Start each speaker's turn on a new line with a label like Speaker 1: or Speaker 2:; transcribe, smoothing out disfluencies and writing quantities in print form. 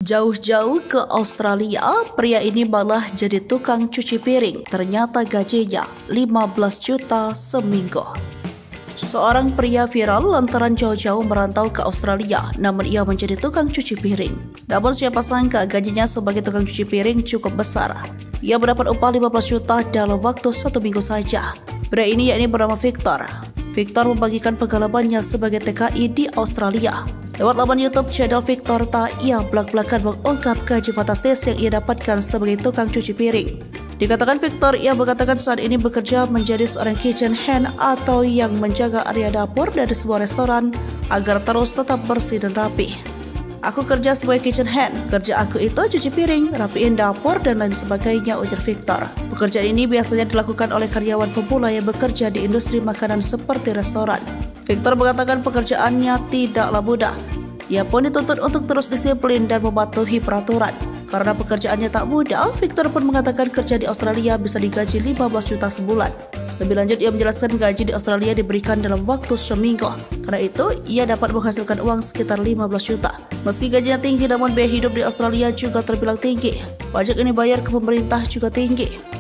Speaker 1: Jauh-jauh ke Australia, pria ini malah jadi tukang cuci piring. Ternyata gajinya 15 juta seminggu. Seorang pria viral lantaran jauh-jauh merantau ke Australia, namun ia menjadi tukang cuci piring. Namun siapa sangka gajinya sebagai tukang cuci piring cukup besar. Ia mendapat upah 15 juta dalam waktu 1 minggu saja. Pria ini yakni bernama Victor. Victor membagikan pengalamannya sebagai TKI di Australia. Lewat laman YouTube channel Victor ia belak-belakan mengungkap gaji fantastis yang ia dapatkan sebagai tukang cuci piring. Dikatakan Victor, ia mengatakan saat ini bekerja menjadi seorang kitchen hand atau yang menjaga area dapur dari sebuah restoran agar terus tetap bersih dan rapi. Aku kerja sebagai kitchen hand, kerja aku itu cuci piring, rapiin dapur dan lain sebagainya, ujar Victor. Pekerjaan ini biasanya dilakukan oleh karyawan pemula yang bekerja di industri makanan seperti restoran. Victor mengatakan pekerjaannya tidaklah mudah. Ia pun dituntut untuk terus disiplin dan mematuhi peraturan. Karena pekerjaannya tak mudah, Victor pun mengatakan kerja di Australia bisa digaji 15 juta sebulan. Lebih lanjut, ia menjelaskan gaji di Australia diberikan dalam waktu seminggu. Karena itu, ia dapat menghasilkan uang sekitar 15 juta. Meski gajinya tinggi, namun biaya hidup di Australia juga terbilang tinggi. Pajak yang dibayar ke pemerintah juga tinggi.